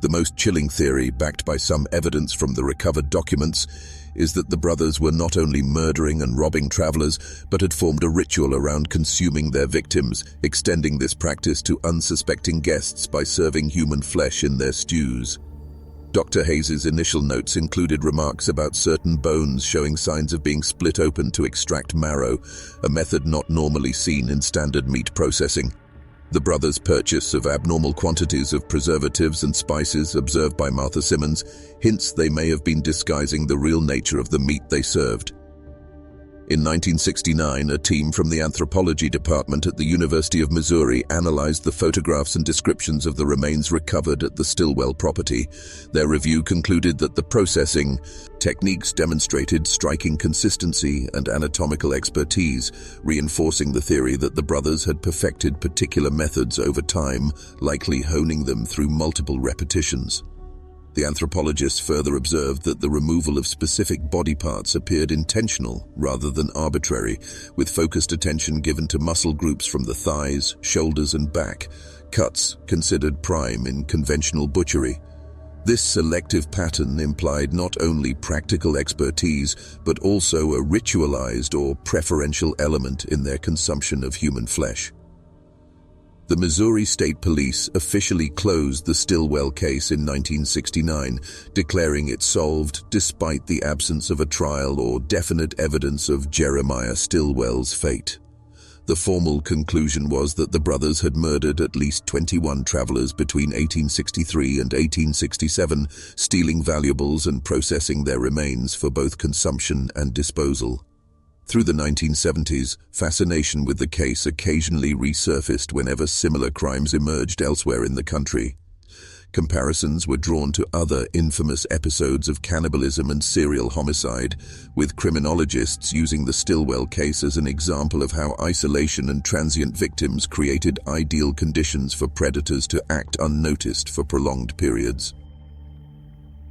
The most chilling theory, backed by some evidence from the recovered documents, is that the brothers were not only murdering and robbing travelers, but had formed a ritual around consuming their victims, extending this practice to unsuspecting guests by serving human flesh in their stews. Dr. Hayes's initial notes included remarks about certain bones showing signs of being split open to extract marrow, a method not normally seen in standard meat processing. The brothers' purchase of abnormal quantities of preservatives and spices observed by Martha Simmons hints they may have been disguising the real nature of the meat they served. In 1969, a team from the anthropology department at the University of Missouri analyzed the photographs and descriptions of the remains recovered at the Stillwell property. Their review concluded that the processing techniques demonstrated striking consistency and anatomical expertise, reinforcing the theory that the brothers had perfected particular methods over time, likely honing them through multiple repetitions. The anthropologists further observed that the removal of specific body parts appeared intentional rather than arbitrary, with focused attention given to muscle groups from the thighs, shoulders, and back, cuts considered prime in conventional butchery. This selective pattern implied not only practical expertise, but also a ritualized or preferential element in their consumption of human flesh. The Missouri State Police officially closed the Stillwell case in 1969, declaring it solved despite the absence of a trial or definite evidence of Jeremiah Stillwell's fate. The formal conclusion was that the brothers had murdered at least 21 travelers between 1863 and 1867, stealing valuables and processing their remains for both consumption and disposal. Through the 1970s, fascination with the case occasionally resurfaced whenever similar crimes emerged elsewhere in the country. Comparisons were drawn to other infamous episodes of cannibalism and serial homicide, with criminologists using the Stillwell case as an example of how isolation and transient victims created ideal conditions for predators to act unnoticed for prolonged periods.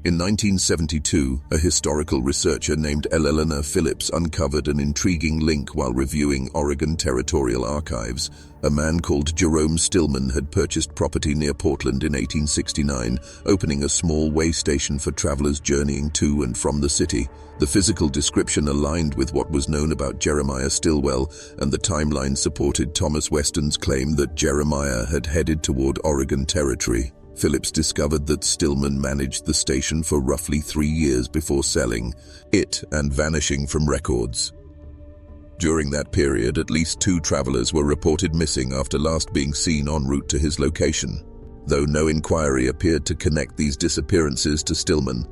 In 1972, a historical researcher named Eleanor Phillips uncovered an intriguing link while reviewing Oregon Territorial Archives. A man called Jerome Stillman had purchased property near Portland in 1869, opening a small way station for travelers journeying to and from the city. The physical description aligned with what was known about Jeremiah Stillwell, and the timeline supported Thomas Weston's claim that Jeremiah had headed toward Oregon Territory. Phillips discovered that Stillman managed the station for roughly 3 years before selling it and vanishing from records. During that period, at least 2 travelers were reported missing after last being seen en route to his location, though no inquiry appeared to connect these disappearances to Stillman.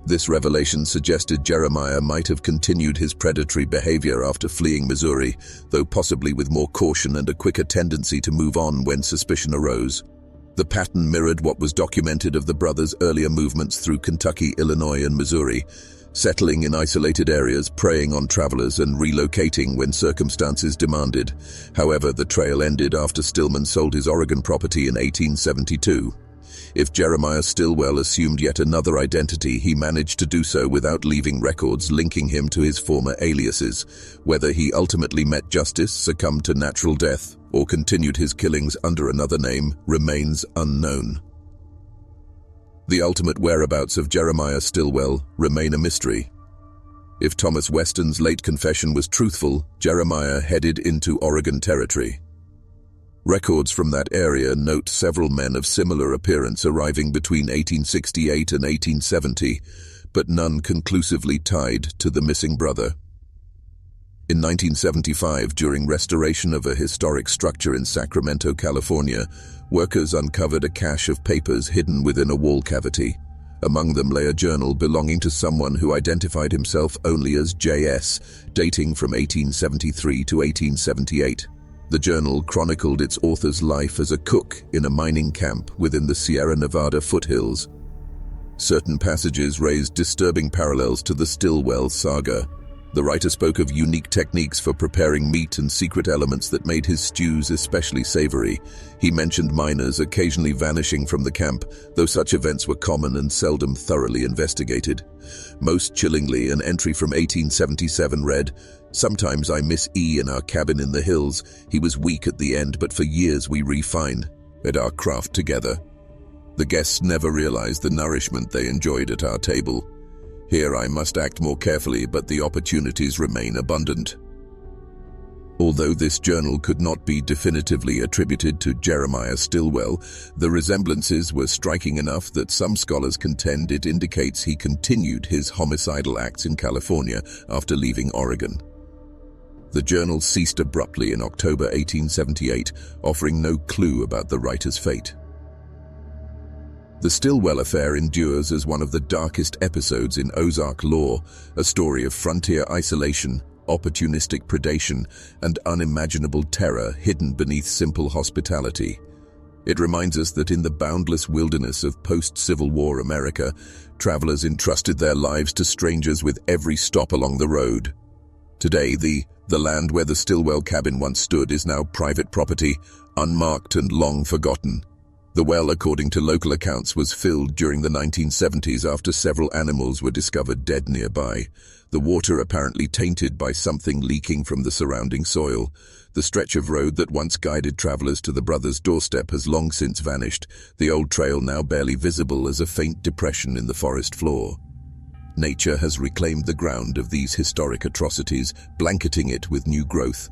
This revelation suggested Jeremiah might have continued his predatory behavior after fleeing Missouri, though possibly with more caution and a quicker tendency to move on when suspicion arose. The pattern mirrored what was documented of the brothers' earlier movements through Kentucky, Illinois, and Missouri, settling in isolated areas, preying on travelers, and relocating when circumstances demanded. However, the trail ended after Stillman sold his Oregon property in 1872. If Jeremiah Stillwell assumed yet another identity, he managed to do so without leaving records linking him to his former aliases. Whether he ultimately met justice, succumbed to natural death, or continued his killings under another name remains unknown. The ultimate whereabouts of Jeremiah Stillwell remain a mystery. If Thomas Weston's late confession was truthful, Jeremiah headed into Oregon Territory. Records from that area note several men of similar appearance arriving between 1868 and 1870, but none conclusively tied to the missing brother. In 1975, during restoration of a historic structure in Sacramento, California, workers uncovered a cache of papers hidden within a wall cavity. Among them lay a journal belonging to someone who identified himself only as J.S., dating from 1873 to 1878. The journal chronicled its author's life as a cook in a mining camp within the Sierra Nevada foothills. Certain passages raised disturbing parallels to the Stillwell saga. The writer spoke of unique techniques for preparing meat and secret elements that made his stews especially savory. He mentioned miners occasionally vanishing from the camp, though such events were common and seldom thoroughly investigated. Most chillingly, an entry from 1877 read, "Sometimes I miss E in our cabin in the hills. He was weak at the end, but for years we refined at our craft together. The guests never realized the nourishment they enjoyed at our table. Here I must act more carefully, but the opportunities remain abundant." Although this journal could not be definitively attributed to Jeremiah Stillwell, the resemblances were striking enough that some scholars contend it indicates he continued his homicidal acts in California after leaving Oregon. The journal ceased abruptly in October 1878, offering no clue about the writer's fate. The Stillwell affair endures as one of the darkest episodes in Ozark lore, a story of frontier isolation, opportunistic predation, and unimaginable terror hidden beneath simple hospitality. It reminds us that in the boundless wilderness of post-Civil War America, travelers entrusted their lives to strangers with every stop along the road. Today, the land where the Stillwell cabin once stood is now private property, unmarked and long forgotten. The well, according to local accounts, was filled during the 1970s after several animals were discovered dead nearby, the water apparently tainted by something leaking from the surrounding soil. The stretch of road that once guided travelers to the brothers' doorstep has long since vanished, the old trail now barely visible as a faint depression in the forest floor. Nature has reclaimed the ground of these historic atrocities, blanketing it with new growth.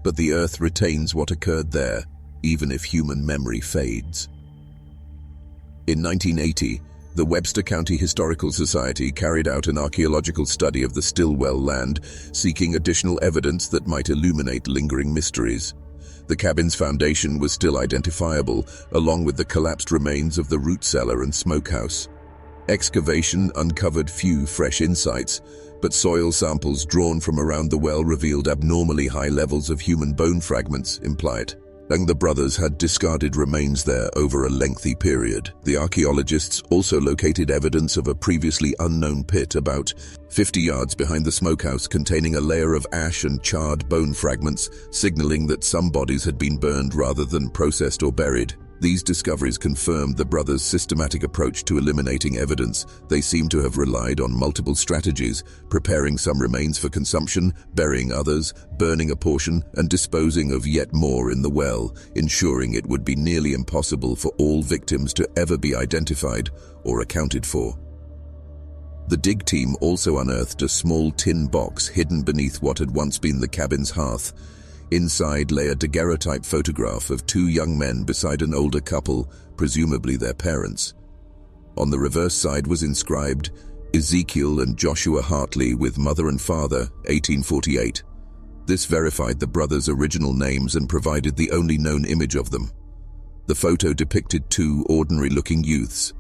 But the earth retains what occurred there, even if human memory fades. In 1980, the Webster County Historical Society carried out an archaeological study of the Stillwell land, seeking additional evidence that might illuminate lingering mysteries. The cabin's foundation was still identifiable, along with the collapsed remains of the root cellar and smokehouse. Excavation uncovered few fresh insights, but soil samples drawn from around the well revealed abnormally high levels of human bone fragments, implied. And the brothers had discarded remains there over a lengthy period. The archaeologists also located evidence of a previously unknown pit about 50 yards behind the smokehouse containing a layer of ash and charred bone fragments, signaling that some bodies had been burned rather than processed or buried. These discoveries confirmed the brothers' systematic approach to eliminating evidence. They seem to have relied on multiple strategies, preparing some remains for consumption, burying others, burning a portion, and disposing of yet more in the well, ensuring it would be nearly impossible for all victims to ever be identified or accounted for. The dig team also unearthed a small tin box hidden beneath what had once been the cabin's hearth. Inside lay a daguerreotype photograph of two young men beside an older couple, presumably their parents. On the reverse side was inscribed, Ezekiel and Joshua Hartley with mother and father, 1848. This verified the brothers' original names and provided the only known image of them. The photo depicted two ordinary-looking youths,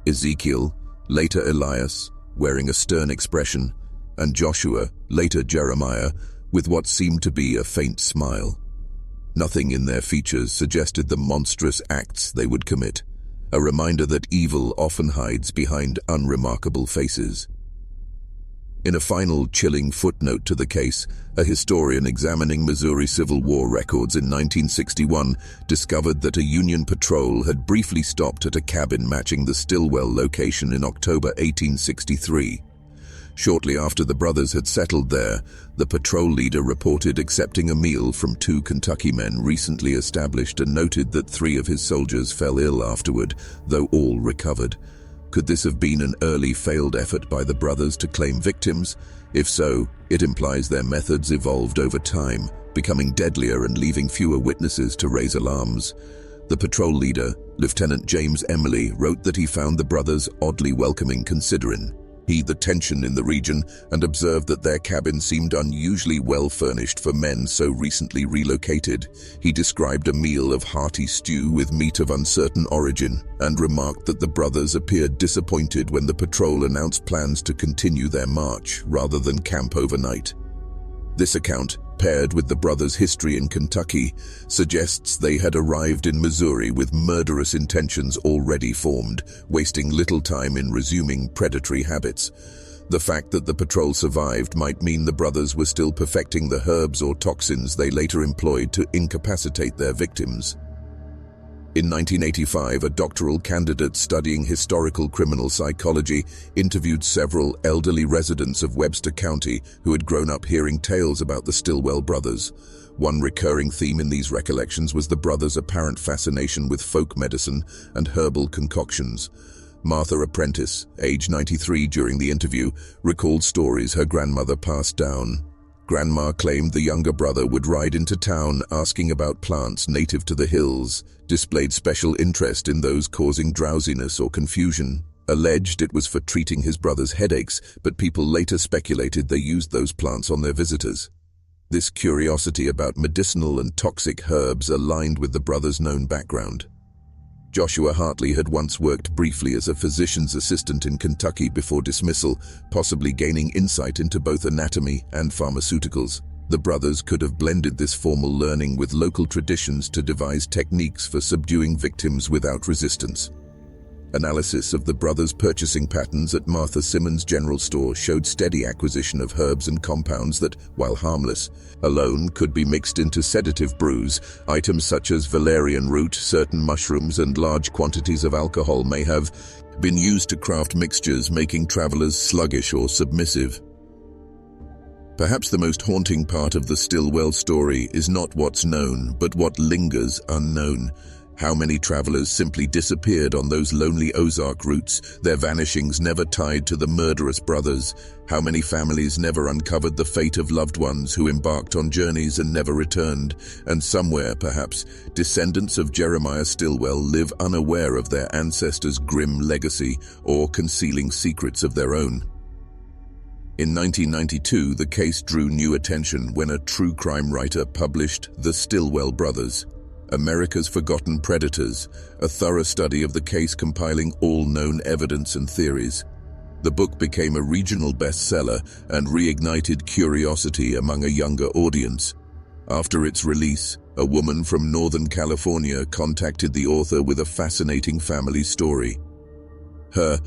Ezekiel, later Elias, wearing a stern expression, and Joshua, later Jeremiah, with what seemed to be a faint smile. Nothing in their features suggested the monstrous acts they would commit, a reminder that evil often hides behind unremarkable faces. In a final chilling footnote to the case, a historian examining Missouri Civil War records in 1961 discovered that a Union patrol had briefly stopped at a cabin matching the Stillwell location in October 1863. Shortly after the brothers had settled there, the patrol leader reported accepting a meal from two Kentucky men recently established and noted that 3 of his soldiers fell ill afterward, though all recovered. Could this have been an early failed effort by the brothers to claim victims? If so, it implies their methods evolved over time, becoming deadlier and leaving fewer witnesses to raise alarms. The patrol leader, Lieutenant James Emily, wrote that he found the brothers oddly welcoming considering the tension in the region and observed that their cabin seemed unusually well furnished for men so recently relocated. He described a meal of hearty stew with meat of uncertain origin and remarked that the brothers appeared disappointed when the patrol announced plans to continue their march rather than camp overnight. This account, paired with the brothers' history in Kentucky, suggests they had arrived in Missouri with murderous intentions already formed, wasting little time in resuming predatory habits. The fact that the patrol survived might mean the brothers were still perfecting the herbs or toxins they later employed to incapacitate their victims. In 1985, a doctoral candidate studying historical criminal psychology interviewed several elderly residents of Webster County who had grown up hearing tales about the Stillwell brothers. One recurring theme in these recollections was the brothers' apparent fascination with folk medicine and herbal concoctions. Martha Apprentice, age 93 during the interview, recalled stories her grandmother passed down. Grandma claimed the younger brother would ride into town asking about plants native to the hills, displayed special interest in those causing drowsiness or confusion, alleged it was for treating his brother's headaches, but people later speculated they used those plants on their visitors. This curiosity about medicinal and toxic herbs aligned with the brothers' known background. Joshua Hartley had once worked briefly as a physician's assistant in Kentucky before dismissal, possibly gaining insight into both anatomy and pharmaceuticals. The brothers could have blended this formal learning with local traditions to devise techniques for subduing victims without resistance. Analysis of the brothers' purchasing patterns at Martha Simmons' general store showed steady acquisition of herbs and compounds that, while harmless, alone could be mixed into sedative brews. Items such as valerian root, certain mushrooms, and large quantities of alcohol may have been used to craft mixtures, making travelers sluggish or submissive. Perhaps the most haunting part of the Stillwell story is not what's known, but what lingers unknown. How many travelers simply disappeared on those lonely Ozark routes, their vanishings never tied to the murderous brothers? How many families never uncovered the fate of loved ones who embarked on journeys and never returned? And somewhere, perhaps, descendants of Jeremiah Stilwell live unaware of their ancestors' grim legacy or concealing secrets of their own. In 1992, the case drew new attention when a true crime writer published The Stilwell Brothers, America's Forgotten Predators, a thorough study of the case compiling all known evidence and theories. The book became a regional bestseller and reignited curiosity among a younger audience. After its release, a woman from Northern California contacted the author with a fascinating family story. Her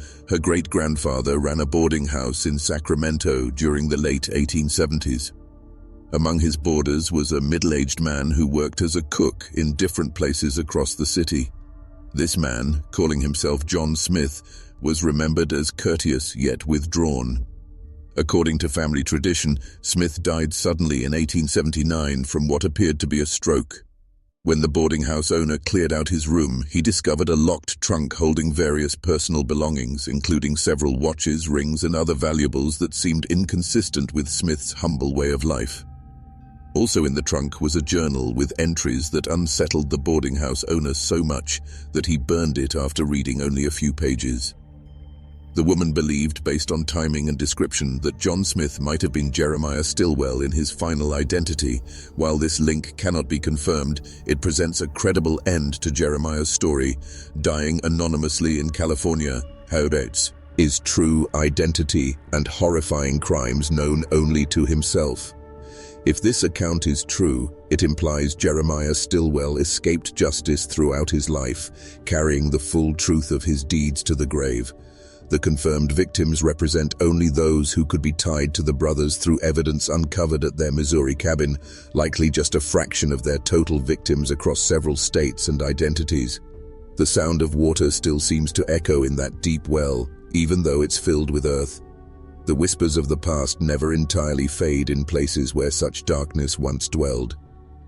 great-grandfather ran a boarding house in Sacramento during the late 1870s. Among his boarders was a middle-aged man who worked as a cook in different places across the city. This man, calling himself John Smith, was remembered as courteous yet withdrawn. According to family tradition, Smith died suddenly in 1879 from what appeared to be a stroke. When the boarding house owner cleared out his room, he discovered a locked trunk holding various personal belongings, including several watches, rings, and other valuables that seemed inconsistent with Smith's humble way of life. Also in the trunk was a journal with entries that unsettled the boarding house owner so much that he burned it after reading only a few pages. The woman believed, based on timing and description, that John Smith might have been Jeremiah Stilwell in his final identity. While this link cannot be confirmed, it presents a credible end to Jeremiah's story. Dying anonymously in California, Ozarks, his true identity and horrifying crimes known only to himself. If this account is true, it implies Jeremiah Stilwell escaped justice throughout his life, carrying the full truth of his deeds to the grave. The confirmed victims represent only those who could be tied to the brothers through evidence uncovered at their Missouri cabin, likely just a fraction of their total victims across several states and identities. The sound of water still seems to echo in that deep well, even though it's filled with earth. The whispers of the past never entirely fade in places where such darkness once dwelled.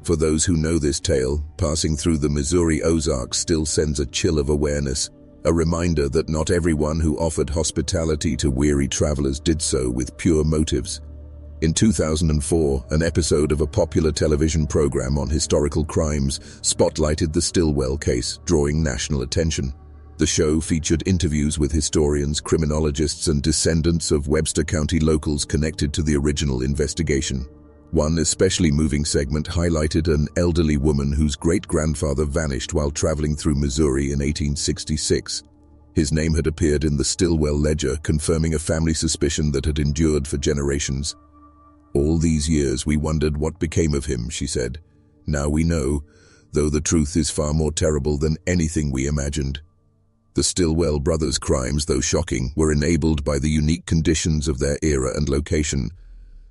For those who know this tale, passing through the Missouri Ozarks still sends a chill of awareness, a reminder that not everyone who offered hospitality to weary travelers did so with pure motives. In 2004, an episode of a popular television program on historical crimes spotlighted the Stilwell case, drawing national attention. The show featured interviews with historians, criminologists, and descendants of Webster County locals connected to the original investigation. One especially moving segment highlighted an elderly woman whose great-grandfather vanished while traveling through Missouri in 1866. His name had appeared in the Stilwell ledger, confirming a family suspicion that had endured for generations. "All these years we wondered what became of him," she said. "Now we know, though the truth is far more terrible than anything we imagined." The Stilwell brothers' crimes, though shocking, were enabled by the unique conditions of their era and location.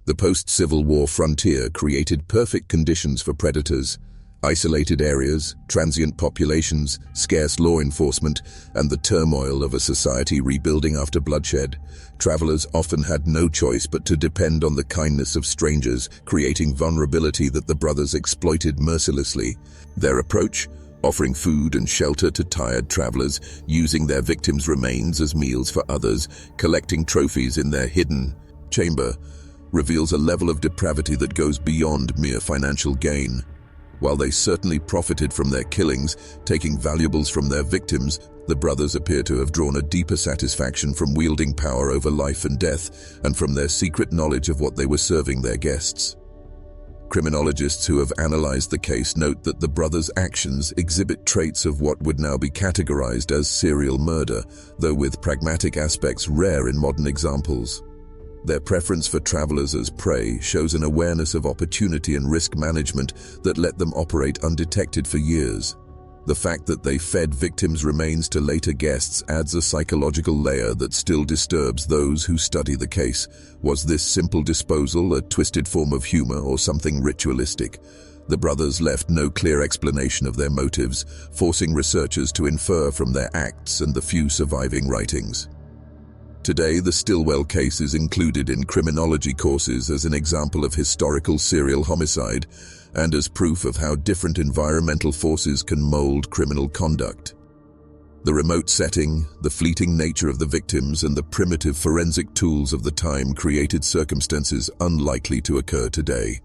The post-Civil War frontier created perfect conditions for predators: isolated areas, transient populations, scarce law enforcement, and the turmoil of a society rebuilding after bloodshed. Travelers often had no choice but to depend on the kindness of strangers, creating vulnerability that the brothers exploited mercilessly. Their approach? Offering food and shelter to tired travelers, using their victims' remains as meals for others, collecting trophies in their hidden chamber, reveals a level of depravity that goes beyond mere financial gain. While they certainly profited from their killings, taking valuables from their victims, the brothers appear to have drawn a deeper satisfaction from wielding power over life and death, and from their secret knowledge of what they were serving their guests. Criminologists who have analyzed the case note that the brothers' actions exhibit traits of what would now be categorized as serial murder, though with pragmatic aspects rare in modern examples. Their preference for travelers as prey shows an awareness of opportunity and risk management that let them operate undetected for years. The fact that they fed victims' remains to later guests adds a psychological layer that still disturbs those who study the case. Was this simple disposal a twisted form of humor or something ritualistic? The brothers left no clear explanation of their motives, forcing researchers to infer from their acts and the few surviving writings. Today, the Stilwell case is included in criminology courses as an example of historical serial homicide and as proof of how different environmental forces can mold criminal conduct. The remote setting, the fleeting nature of the victims, and the primitive forensic tools of the time created circumstances unlikely to occur today.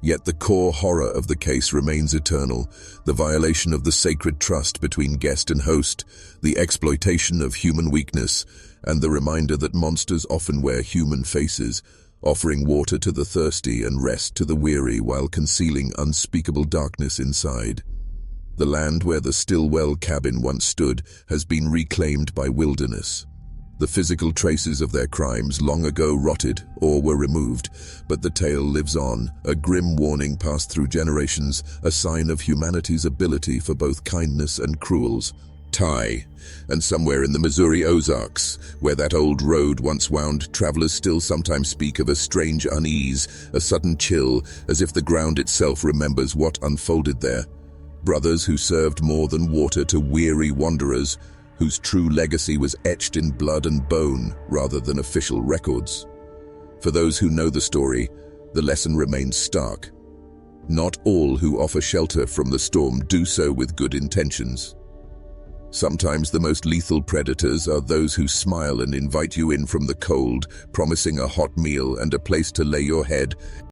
Yet the core horror of the case remains eternal: the violation of the sacred trust between guest and host, the exploitation of human weakness, and the reminder that monsters often wear human faces, offering water to the thirsty and rest to the weary while concealing unspeakable darkness inside. The land where the Stilwell cabin once stood has been reclaimed by wilderness. The physical traces of their crimes long ago rotted or were removed, but the tale lives on, a grim warning passed through generations, a sign of humanity's ability for both kindness and cruels. And somewhere in the Missouri Ozarks, where that old road once wound, travelers still sometimes speak of a strange unease, a sudden chill, as if the ground itself remembers what unfolded there. Brothers who served more than water to weary wanderers, whose true legacy was etched in blood and bone rather than official records. For those who know the story, the lesson remains stark. Not all who offer shelter from the storm do so with good intentions. Sometimes the most lethal predators are those who smile and invite you in from the cold, promising a hot meal and a place to lay your head.